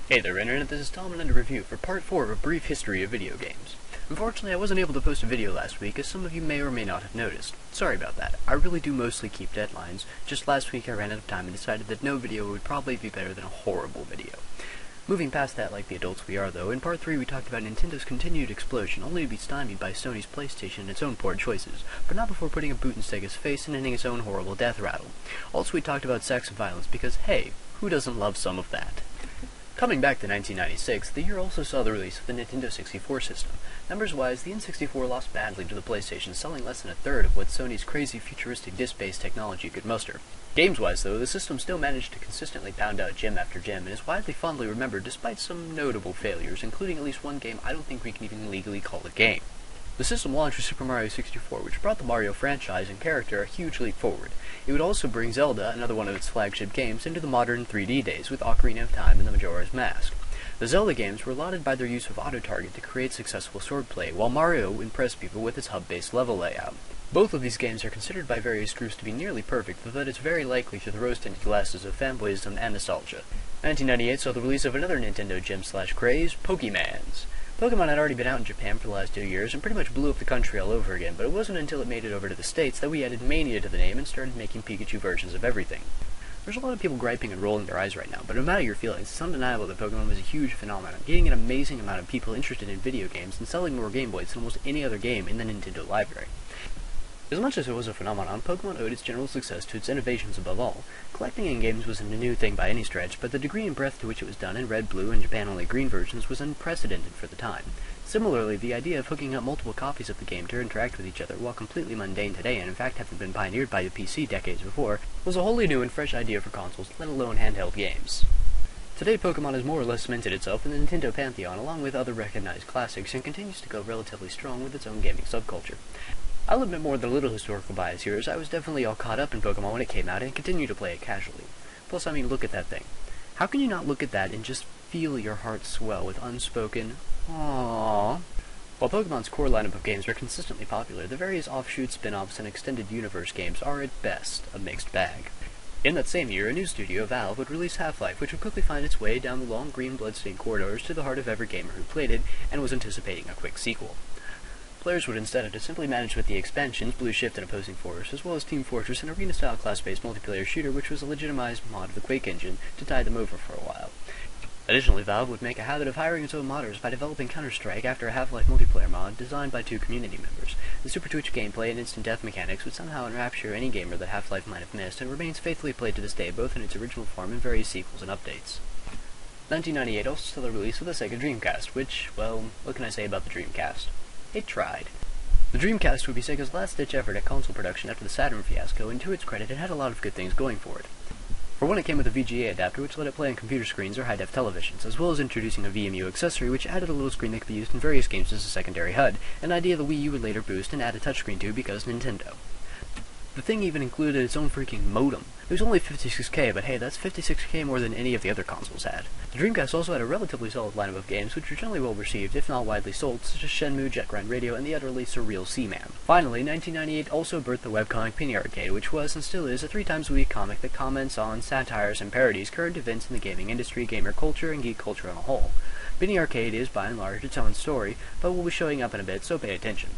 Hey there Internet, this is Tom and a review for part 4 of a brief history of video games. Unfortunately, I wasn't able to post a video last week, as some of you may or may not have noticed. Sorry about that. I really do mostly keep deadlines. Just last week I ran out of time and decided that no video would probably be better than a horrible video. Moving past that like the adults we are though, in part 3 we talked about Nintendo's continued explosion, only to be stymied by Sony's PlayStation and its own poor choices, but not before putting a boot in Sega's face and ending its own horrible death rattle. Also we talked about sex and violence because, hey, who doesn't love some of that? Coming back to 1996, the year also saw the release of the Nintendo 64 system. Numbers-wise, the N64 lost badly to the PlayStation, selling less than a third of what Sony's crazy futuristic disc-based technology could muster. Games-wise, though, the system still managed to consistently pound out gem after gem, and is widely fondly remembered despite some notable failures, including at least one game I don't think we can even legally call a game. The system launched with Super Mario 64, which brought the Mario franchise and character a huge leap forward. It would also bring Zelda, another one of its flagship games, into the modern 3D days with Ocarina of Time and the Majora's Mask. The Zelda games were lauded by their use of auto-target to create successful swordplay, while Mario impressed people with its hub-based level layout. Both of these games are considered by various groups to be nearly perfect, though that is very likely through the rose-tinted glasses of fanboyism and nostalgia. 1998 saw the release of another Nintendo gem/craze, Pokemans. Pokemon had already been out in Japan for the last 2 years and pretty much blew up the country all over again, but it wasn't until it made it over to the States that we added mania to the name and started making Pikachu versions of everything. There's a lot of people griping and rolling their eyes right now, but no matter your feelings, it's undeniable that Pokemon was a huge phenomenon, getting an amazing amount of people interested in video games and selling more Game Boys than almost any other game in the Nintendo library. As much as it was a phenomenon, Pokemon owed its general success to its innovations above all. Collecting in games wasn't a new thing by any stretch, but the degree and breadth to which it was done in red, blue, and Japan-only green versions was unprecedented for the time. Similarly, the idea of hooking up multiple copies of the game to interact with each other, while completely mundane today and in fact having been pioneered by the PC decades before, was a wholly new and fresh idea for consoles, let alone handheld games. Today, Pokemon has more or less cemented itself in the Nintendo pantheon along with other recognized classics and continues to go relatively strong with its own gaming subculture. I'll admit more than a little historical bias here, as I was definitely all caught up in Pokemon when it came out and continue to play it casually. Plus, I mean, look at that thing. How can you not look at that and just feel your heart swell with unspoken aww? While Pokemon's core lineup of games are consistently popular, the various offshoot spin-offs and extended universe games are at best a mixed bag. In that same year, a new studio, Valve, would release Half-Life, which would quickly find its way down the long green bloodstained corridors to the heart of every gamer who played it and was anticipating a quick sequel. Players would instead have to simply manage with the expansions, Blue Shift and Opposing Force, as well as Team Fortress, an arena-style class-based multiplayer shooter which was a legitimized mod of the Quake engine to tide them over for a while. Additionally, Valve would make a habit of hiring its own modders by developing Counter-Strike after a Half-Life multiplayer mod designed by 2 community members. The Super Twitch gameplay and instant death mechanics would somehow enrapture any gamer that Half-Life might have missed, and remains faithfully played to this day both in its original form and various sequels and updates. 1998 also saw the release of the Sega Dreamcast, which, well, what can I say about the Dreamcast? It tried. The Dreamcast would be Sega's last-ditch effort at console production after the Saturn fiasco, and to its credit, it had a lot of good things going for it. For one, it came with a VGA adapter, which let it play on computer screens or high-def televisions, as well as introducing a VMU accessory, which added a little screen that could be used in various games as a secondary HUD, an idea the Wii U would later boost and add a touchscreen to because Nintendo. The thing even included its own freaking modem. It was only 56K, but hey, that's 56K more than any of the other consoles had. The Dreamcast also had a relatively solid lineup of games which were generally well received, if not widely sold, such as Shenmue, Jet Grind Radio, and the utterly surreal Seaman. Finally, 1998 also birthed the webcomic Penny Arcade, which was, and still is, a 3-times-a-week comic that comments on, satires, and parodies current events in the gaming industry, gamer culture, and geek culture on a whole. Penny Arcade is, by and large, its own story, but will be showing up in a bit, so pay attention.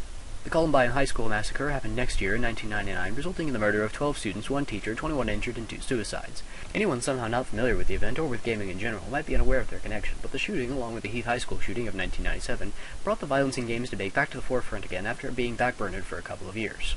The Columbine High School massacre happened next year in 1999, resulting in the murder of 12 students, 1 teacher, 21 injured, and 2 suicides. Anyone somehow not familiar with the event, or with gaming in general, might be unaware of their connection, but the shooting, along with the Heath High School shooting of 1997, brought the violence in games debate back to the forefront again after being backburnered for a couple of years.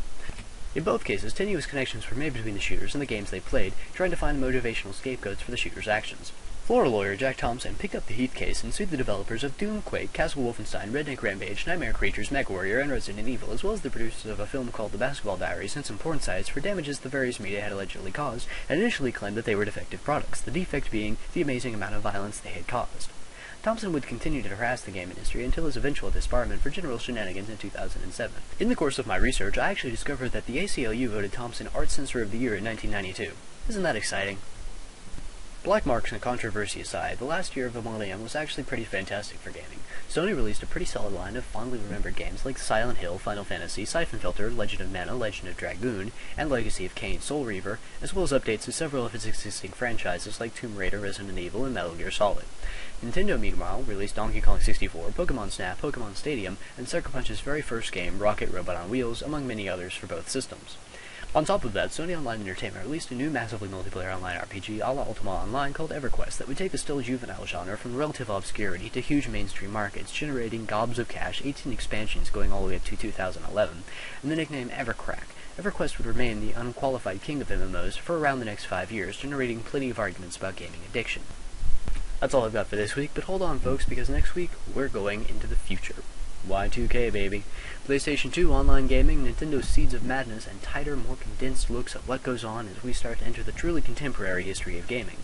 In both cases, tenuous connections were made between the shooters and the games they played, trying to find motivational scapegoats for the shooters' actions. Florida lawyer Jack Thompson picked up the Heath case and sued the developers of Doom, Quake, Castle Wolfenstein, Redneck Rampage, Nightmare Creatures, MechWarrior, and Resident Evil, as well as the producers of a film called The Basketball Diaries and some porn sites for damages the various media had allegedly caused, and initially claimed that they were defective products, the defect being the amazing amount of violence they had caused. Thompson would continue to harass the game industry until his eventual disbarment for general shenanigans in 2007. In the course of my research, I actually discovered that the ACLU voted Thompson Art Censor of the Year in 1992. Isn't that exciting? Black marks and controversy aside, the last year of the millennium was actually pretty fantastic for gaming. Sony released a pretty solid line of fondly remembered games like Silent Hill, Final Fantasy, Siphon Filter, Legend of Mana, Legend of Dragoon, and Legacy of Kain, Soul Reaver, as well as updates to several of its existing franchises like Tomb Raider, Resident Evil, and Metal Gear Solid. Nintendo, meanwhile, released Donkey Kong 64, Pokemon Snap, Pokemon Stadium, and Sucker Punch's very first game, Rocket Robot on Wheels, among many others for both systems. On top of that, Sony Online Entertainment released a new massively multiplayer online RPG a la Ultima Online called EverQuest that would take the still juvenile genre from relative obscurity to huge mainstream markets, generating gobs of cash, 18 expansions going all the way up to 2011, and the nickname EverCrack. EverQuest would remain the unqualified king of MMOs for around the next 5 years, generating plenty of arguments about gaming addiction. That's all I've got for this week, but hold on folks, because next week we're going into the future. Y2K, baby. PlayStation 2, online gaming, Nintendo's Seeds of Madness, and tighter, more condensed looks at what goes on as we start to enter the truly contemporary history of gaming.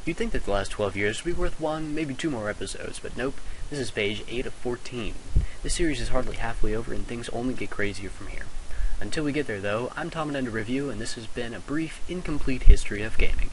You'd think that the last 12 years would be worth one, maybe two more episodes, but nope, this is page 8 of 14. This series is hardly halfway over and things only get crazier from here. Until we get there though, I'm Tom and Review, and this has been a brief, incomplete history of gaming.